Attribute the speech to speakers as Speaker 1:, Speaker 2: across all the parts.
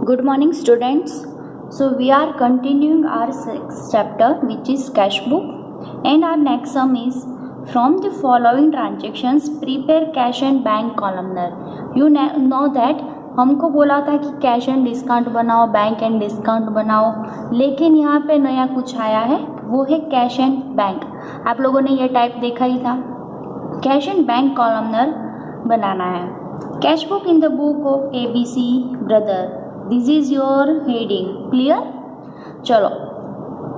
Speaker 1: Good morning, students. So we are continuing our sixth chapter, which is cash book, and our next sum is from the following transactions prepare cash and bank columnar. You know that हमको बोला था कि cash and discount बनाओ, bank and discount बनाओ, लेकिन यहाँ पे नया कुछ आया है, वो है कैश एंड बैंक. आप लोगों ने ये टाइप देखा ही था. कैश एंड बैंक कॉलमनर बनाना है. Cash book in the book of ABC brother. This is your heading. Clear? चलो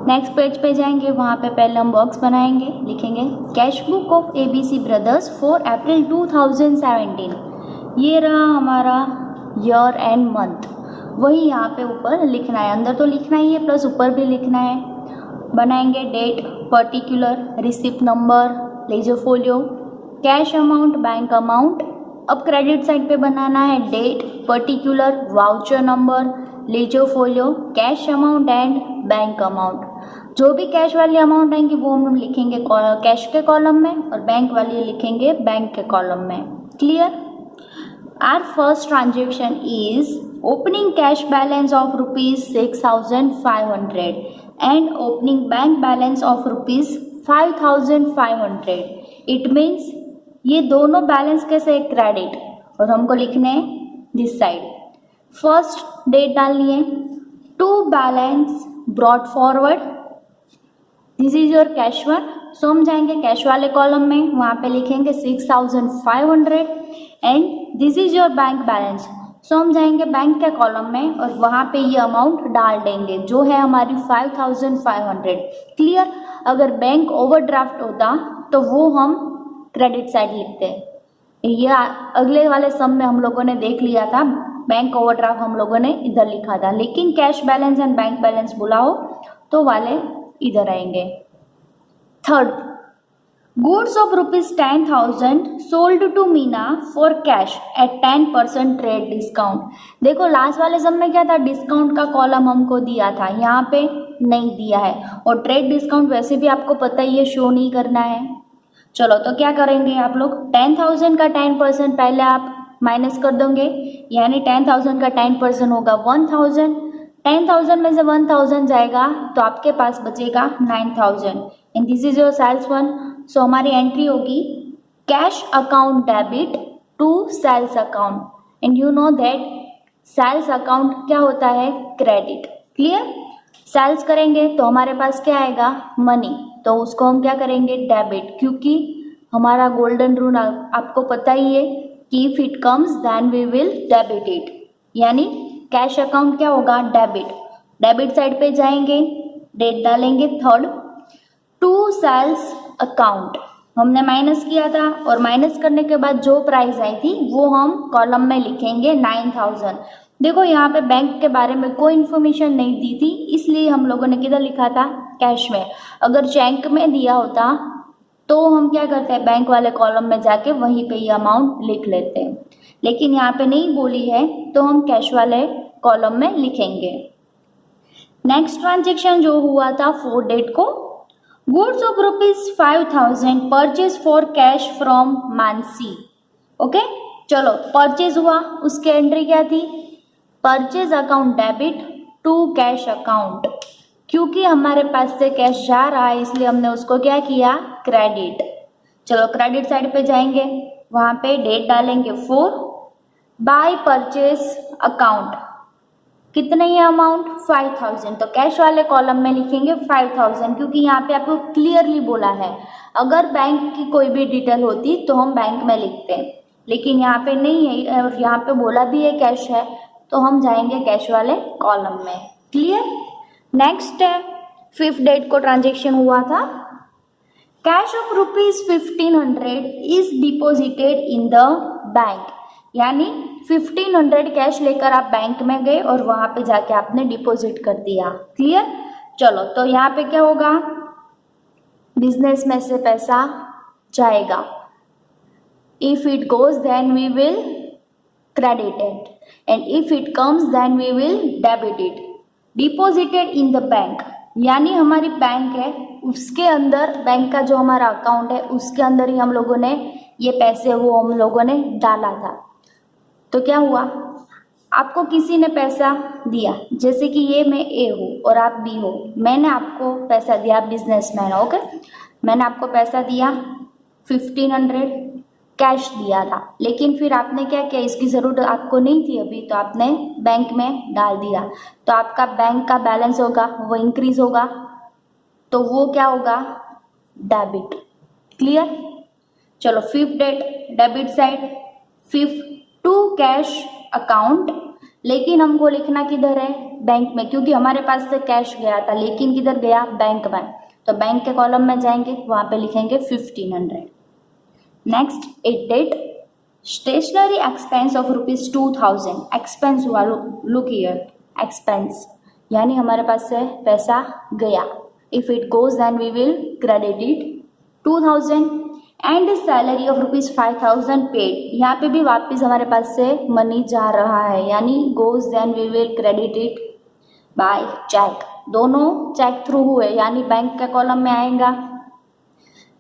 Speaker 1: नेक्स्ट पेज पे जाएंगे. वहाँ पे पहले हम बॉक्स बनाएंगे, लिखेंगे cash book of ABC brothers for अप्रैल 2017. ये रहा हमारा ईयर एंड मंथ. वही यहाँ पे ऊपर लिखना है. अंदर तो लिखना ही है, प्लस ऊपर भी लिखना है. बनाएंगे date, particular, receipt number, ledger folio, cash amount, bank amount. अब क्रेडिट साइड पे बनाना है date, particular, voucher number, ledger folio, cash amount and bank amount. जो भी कैश वाली अमाउंट आएंगी वो हम लिखेंगे कैश के कॉलम में, और बैंक वाली लिखेंगे बैंक के कॉलम में. Clear? Our first transaction is opening cash balance of rupees 6,500 and opening bank balance of rupees 5,500. It means ये दोनों बैलेंस कैसे क्रेडिट, और हमको लिखने दिस साइड. फर्स्ट डेट डालनी है. To balance brought forward. This is your cash one. So हम जाएंगे कैश वाले कॉलम में, वहाँ पे लिखेंगे 6,500 and this is your bank balance. So हम जाएंगे बैंक के कॉलम में और वहाँ पे ये अमाउंट डाल देंगे जो है हमारी 5,500. क्लियर? अगर बैंक ओवरड्राफ्ट होता तो वो हम क्रेडिट साइड लिखते. ये अगले वाले सम में हम लोगों ने देख लिया था, बैंक ओवरड्राफ्ट हम लोगों ने इधर लिखा था, लेकिन cash balance and bank balance बुलाओ तो वाले इधर आएंगे. Third, goods of rupees 10,000 sold to Meena for cash at 10% trade discount. देखो लास्ट वाले सम में क्या था, डिस्काउंट का कॉलम हमको दिया था, यहाँ पे नहीं दिया है, और ट्रेड डिस्काउंट वैसे भी आपको पता ही है शो नहीं करना है. चलो तो क्या करेंगे आप लोग, 10,000 का 10% पहले आप माइनस कर दोगे, यानी 10,000 का 10% होगा 1,000. 10,000 में से 1,000 जाएगा तो आपके पास बचेगा 9,000 and this is your sales one. So हमारी एंट्री होगी cash account debit to sales account, and you know that sales account क्या होता है, क्रेडिट. क्लियर? सेल्स करेंगे तो हमारे पास क्या आएगा, मनी, तो उसको हम क्या करेंगे, डेबिट, क्योंकि हमारा गोल्डन रूल आपको पता ही है कि if it comes then we will debit it, यानी कैश अकाउंट क्या होगा, डेबिट. डेबिट साइड पे जाएंगे, डेट डालेंगे थर्ड. टू सेल्स अकाउंट हमने माइनस किया था, और माइनस करने के बाद जो प्राइस आई थी वो हम कॉलम में लिखेंगे 9,000. देखो यहाँ पे बैंक के बारे में कोई इन्फॉर्मेशन नहीं दी थी, इसलिए हम लोगों ने किधर लिखा था, कैश में. अगर चेक में दिया होता तो हम क्या करते हैं, बैंक वाले कॉलम में जाके वहीं पे ये अमाउंट लिख लेते हैं, लेकिन यहाँ पे नहीं बोली है तो हम कैश वाले कॉलम में लिखेंगे. नेक्स्ट ट्रांजेक्शन जो हुआ था 4 डेट को, goods of rupees 5,000 purchase for cash from Mansi. Okay, चलो परचेज हुआ, उसके एंट्री क्या थी, purchase account debit to cash account. क्योंकि हमारे पास से कैश जा रहा है इसलिए हमने उसको क्या किया, क्रेडिट. चलो क्रेडिट साइड पे जाएंगे, वहाँ पे डेट डालेंगे 4. बाय परचेज अकाउंट कितना ही अमाउंट, 5,000, तो कैश वाले कॉलम में लिखेंगे 5,000, क्योंकि यहाँ पे आपको क्लियरली बोला है. अगर बैंक की कोई भी डिटेल होती तो हम बैंक में लिखते हैं, लेकिन यहाँ पे नहीं है, और यहाँ पे बोला भी है कैश है, तो हम जाएंगे कैश वाले कॉलम में. क्लियर? नेक्स्ट है 5th डेट को ट्रांजेक्शन हुआ था. Cash of rupees 1,500 is deposited in the bank, यानी 1,500 कैश लेकर आप बैंक में गए और वहां पे जाके आपने डिपॉजिट कर दिया. क्लियर? चलो तो यहाँ पे क्या होगा, बिजनेस में से पैसा जाएगा. If it goes then we will credit it, and if it comes then we will debit it. Deposited in the bank, यानी हमारी बैंक है, उसके अंदर बैंक का जो हमारा अकाउंट है उसके अंदर ही हम लोगों ने ये पैसे वो हम लोगों ने डाला था. तो क्या हुआ, आपको किसी ने पैसा दिया, जैसे कि ये मैं ए हूँ और आप बी हो, मैंने आपको पैसा दिया, बिजनेसमैन हो, ओके, मैंने आपको पैसा दिया 1500 कैश दिया था, लेकिन फिर आपने क्या किया, इसकी ज़रूरत आपको नहीं थी अभी, तो आपने बैंक में डाल दिया, तो आपका बैंक का बैलेंस होगा वो इंक्रीज होगा, तो वो क्या होगा, डेबिट। क्लियर। चलो fifth date, debit side, fifth to cash account, लेकिन हमको लिखना किधर है, बैंक में, क्योंकि हमारे पास से कैश गया था, लेकिन किधर गया, बैंक में, तो बैंक के कॉलम में जाएंगे, वहां पे लिखेंगे 1500। Next eight date, stationery expense of ₹2000, expense हुआ, लुक हियर, एक्सपेंस यानी हमारे पास से पैसा गया, if it goes then we will credit it 2000, and salary of ₹5000 paid, यहाँ पे भी वापस हमारे पास से मनी जा रहा है, यानी goes then we will credit it by cheque, दोनों चेक थ्रू हुए, यानी बैंक के कॉलम में आएगा।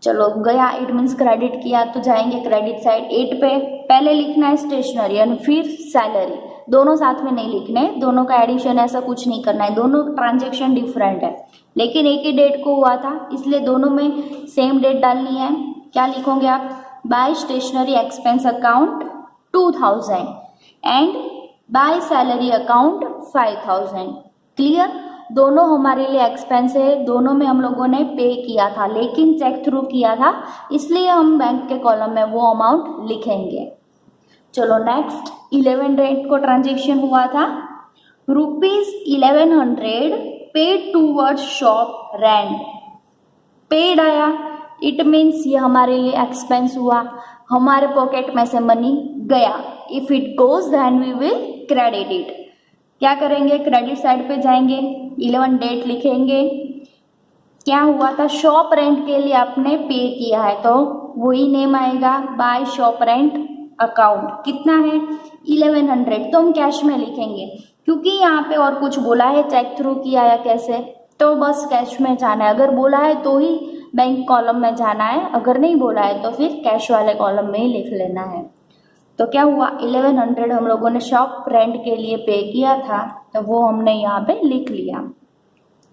Speaker 1: चलो गया, इट मीन्स क्रेडिट किया, तो जाएंगे क्रेडिट साइड। 8 पे पहले लिखना है स्टेशनरी यानी फिर सैलरी, दोनों साथ में नहीं लिखने, दोनों का एडिशन ऐसा कुछ नहीं करना है, दोनों ट्रांजेक्शन डिफरेंट है, लेकिन एक ही डेट को हुआ था, इसलिए दोनों में सेम डेट डालनी है। क्या लिखोगे आप, by stationery expense account 2000 and by salary account 5000। Clear. दोनों हमारे लिए एक्सपेंस है, दोनों में हम लोगों ने पे किया था, लेकिन चेक थ्रू किया था, इसलिए हम बैंक के कॉलम में वो अमाउंट लिखेंगे। चलो नेक्स्ट 11 डेट को ट्रांजेक्शन हुआ था, ₹1100 paid towards shop rent, paid आया, इट मीन्स ये हमारे लिए एक्सपेंस हुआ, हमारे पॉकेट में से मनी गया, if it goes then we will credit it. क्या करेंगे, क्रेडिट साइड पे जाएंगे, 11 डेट लिखेंगे, क्या हुआ था, शॉप रेंट के लिए आपने पे किया है, तो वही नेम आएगा, बाय शॉप रेंट अकाउंट, कितना है 1100, तो हम कैश में लिखेंगे, क्योंकि यहाँ पे और कुछ बोला है, चेक थ्रू किया या कैसे, तो बस कैश में जाना है, अगर बोला है तो ही बैंक कॉलम में जाना है, अगर नहीं बोला है तो फिर कैश वाले कॉलम में ही लिख लेना है। तो क्या हुआ, 1100 हम लोगों ने शॉप रेंट के लिए पे किया था, तो वो हमने यहाँ पे लिख लिया।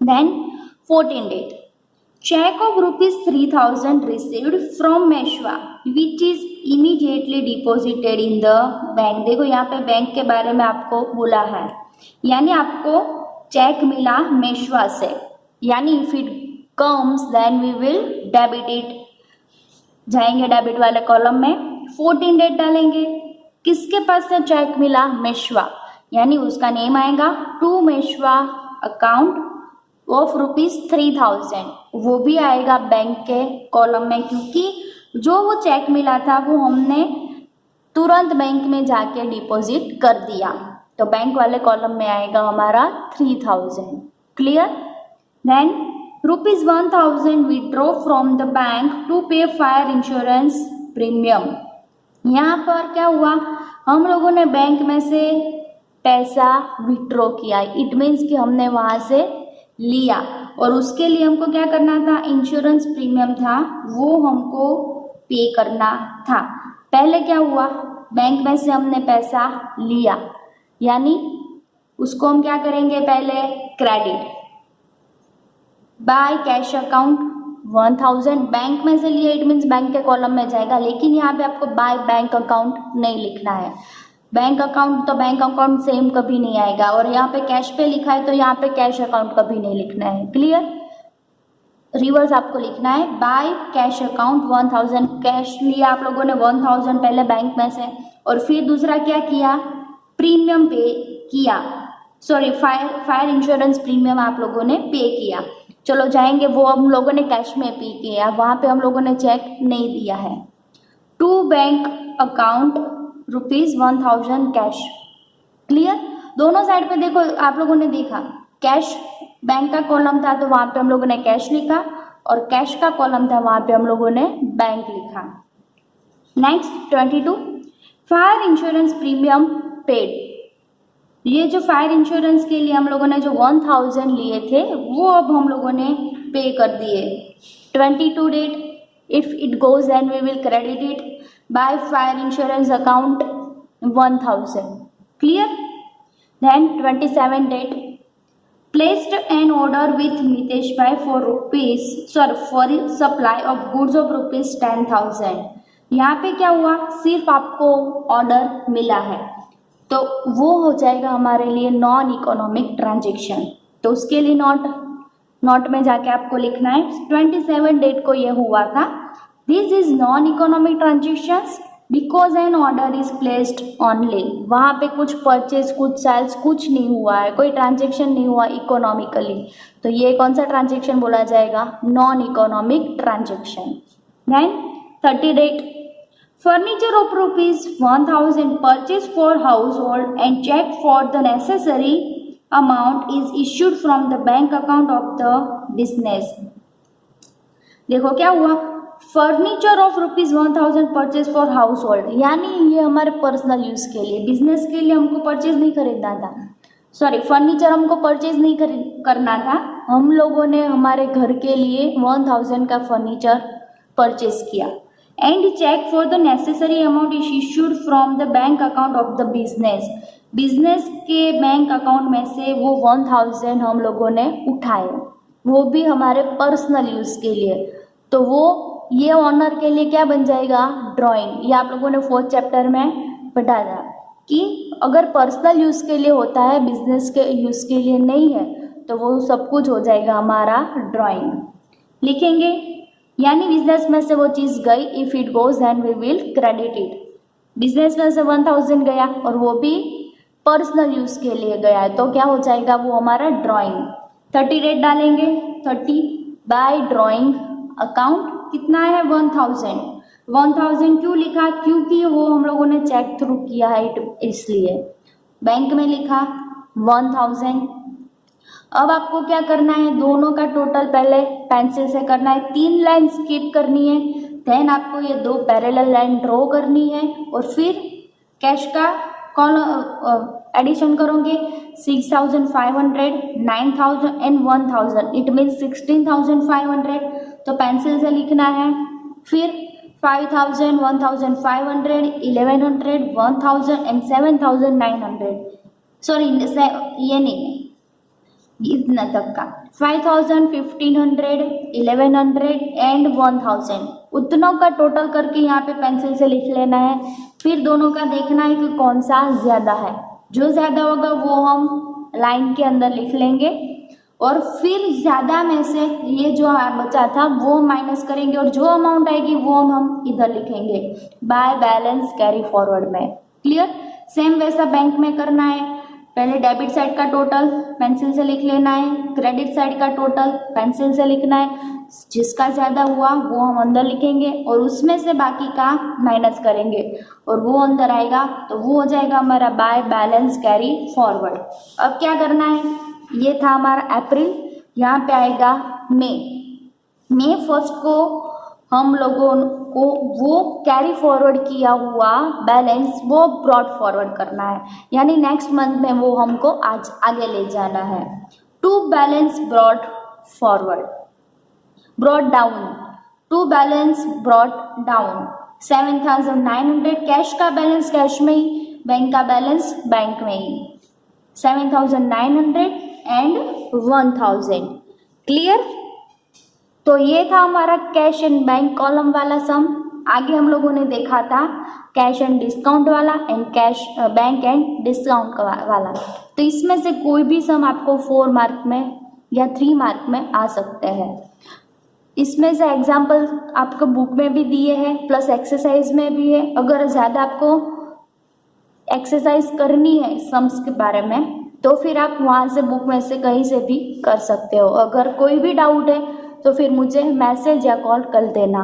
Speaker 1: Then 14 date, cheque of ₹3000 received from Meshwa which is immediately deposited in the bank. देखो यहाँ पे बैंक के बारे में आपको बोला है, यानी आपको चेक मिला मेशवा से, यानी if it comes then we will debit it, जाएंगे डेबिट वाले कॉलम में, 14 डेट डालेंगे, किसके पास से चेक मिला, मेशवा, यानी उसका नेम आएगा टू मेशवा अकाउंट ऑफ ₹3000, वो भी आएगा बैंक के कॉलम में, क्योंकि जो वो चेक मिला था वो हमने तुरंत बैंक में जाके डिपॉजिट कर दिया, तो बैंक वाले कॉलम में आएगा हमारा 3000। Clear. Then ₹1000 withdraw from the bank to pay fire insurance premium. यहाँ पर क्या हुआ, हम लोगों ने बैंक में से पैसा विड्रॉ किया, इट मीन्स कि हमने वहाँ से लिया, और उसके लिए हमको क्या करना था, इंश्योरेंस प्रीमियम था, वो हमको पे करना था। पहले क्या हुआ, बैंक में से हमने पैसा लिया, यानी उसको हम क्या करेंगे, पहले credit by cash account 1000, bank में से लिए, इट मीन्स बैंक के कॉलम में जाएगा, लेकिन यहाँ पे आपको बाय बैंक अकाउंट नहीं लिखना है, बैंक अकाउंट तो बैंक अकाउंट सेम कभी नहीं आएगा, और यहाँ पे कैश पे लिखा है तो यहाँ पे कैश अकाउंट कभी नहीं लिखना है। क्लियर। रिवर्स आपको लिखना है, बाय कैश अकाउंट 1000, कैश लिया आप लोगों ने 1000 पहले बैंक में से, और फिर दूसरा क्या किया, प्रीमियम पे किया, सॉरी फायर इंश्योरेंस प्रीमियम आप लोगों ने पे किया। चलो जाएंगे, वो हम लोगों ने कैश में पे किया, वहाँ पे हम लोगों ने चेक नहीं दिया है, to bank account ₹1000 cash. Clear. दोनों साइड पे देखो, आप लोगों ने देखा कैश बैंक का कॉलम था तो वहाँ पे हम लोगों ने कैश लिखा, और कैश का कॉलम था वहाँ पे हम लोगों ने बैंक लिखा। Next 22, fire insurance premium paid, ये जो फायर इंश्योरेंस के लिए हम लोगों ने जो 1000 लिए थे वो अब हम लोगों ने पे कर दिए। 22 date, if it goes then we will credit it by fire insurance account 1000। Clear. Then 27 date, placed an order with Mitesh Bhai for supply of goods of rupees 10,000. यहाँ पे क्या हुआ, सिर्फ आपको ऑर्डर मिला है तो वो हो जाएगा हमारे लिए नॉन इकोनॉमिक ट्रांजेक्शन। तो उसके लिए नोट में जाके आपको लिखना है 27 डेट को ये हुआ था। This is non economic transactions because an order is placed only. वहाँ पे कुछ परचेज कुछ सेल्स कुछ नहीं हुआ है, कोई ट्रांजेक्शन नहीं हुआ इकोनॉमिकली, तो ये कौन सा ट्रांजेक्शन बोला जाएगा, non economic transaction. Then 30 date, furniture of ₹1000 purchase for household and cheque for the necessary amount is issued from the bank account of the business. देखो क्या हुआ, furniture of ₹1000 purchase for household, यानी ये हमारे personal use के लिए, business के लिए हमको परचेज नहीं खरीदना था, सॉरी फर्नीचर हमको परचेज नहीं करना था, हम लोगों ने हमारे घर के लिए 1000 का फर्नीचर परचेज किया। And cheque for the necessary amount is issued from the bank account of the business. Business के बैंक अकाउंट में से वो 1000 हम लोगों ने उठाए, वो भी हमारे पर्सनल यूज के लिए, तो वो ये ऑनर के लिए क्या बन जाएगा, ड्राइंग। ये आप लोगों ने 4th चैप्टर में पढ़ा था कि अगर पर्सनल यूज के लिए होता है, बिजनेस के यूज के लिए नहीं है, तो वो सब कुछ हो जाएगा हमारा ड्राइंग। लिखेंगे यानी बिजनेस में से वो चीज़ गई, if it goes then we will credit it. Business में से 1000 गया और वो भी पर्सनल यूज के लिए गया है, तो क्या हो जाएगा, वो हमारा ड्राइंग। 30 डेट डालेंगे, 30 बाय ड्राइंग अकाउंट कितना है 1000 क्यों लिखा, क्योंकि वो हम लोगों ने चेक थ्रू किया है इसलिए। बैंक में लिखा 1000। अब आपको क्या करना है, दोनों का टोटल पहले पेंसिल से करना है, 3 लाइन स्किप करनी है, देन आपको ये 2 पैरेलल लाइन ड्रॉ करनी है और फिर कैश का एडिशन करोगे 6500, 9000 एंड 1000, इट मीन्स 16500। तो पेंसिल से लिखना है, फिर 5000, 1500, 1100, 1000 एंड 7900, सॉरी ये नहीं, इतना तक का 5000, 1500, 1100 एंड 1000, उतनों का टोटल करके यहाँ पे पेंसिल से लिख लेना है। फिर दोनों का देखना है कि कौन सा ज़्यादा है, जो ज़्यादा होगा वो हम लाइन के अंदर लिख लेंगे और फिर ज़्यादा में से ये जो बचा था वो माइनस करेंगे और जो अमाउंट आएगी वो हम इधर लिखेंगे बाय बैलेंस कैरी फॉरवर्ड में। क्लियर, सेम वैसा बैंक में करना है, पहले डेबिट साइड का टोटल पेंसिल से लिख लेना है, क्रेडिट साइड का टोटल पेंसिल से लिखना है, जिसका ज़्यादा हुआ वो हम अंदर लिखेंगे और उसमें से बाकी का माइनस करेंगे और वो अंदर आएगा तो वो हो जाएगा हमारा बाय बैलेंस कैरी फॉरवर्ड। अब क्या करना है, ये था हमारा अप्रैल, यहाँ पे आएगा मई 1 को हम लोगों को वो कैरी फॉरवर्ड किया हुआ बैलेंस वो ब्रॉड फॉरवर्ड करना है, यानी नेक्स्ट मंथ में वो हमको आज आगे ले जाना है। To balance brought forward, brought down, to balance brought down 7900, cash का बैलेंस कैश में ही, बैंक का बैलेंस बैंक में ही, 7900 एंड 1000। क्लियर, तो ये था हमारा कैश एंड बैंक कॉलम वाला सम। आगे हम लोगों ने देखा था कैश एंड डिस्काउंट वाला and cash bank and discount वाला। तो इसमें से कोई भी सम आपको 4 मार्क में या 3 मार्क में आ सकते हैं। इसमें से एग्जाम्पल आपको बुक में भी दिए हैं प्लस एक्सरसाइज में भी है। अगर ज़्यादा आपको एक्सरसाइज करनी है सम्स के बारे में तो फिर आप वहाँ से बुक में से कहीं से भी कर सकते हो। अगर कोई भी डाउट है तो फिर मुझे मैसेज या कॉल कर देना।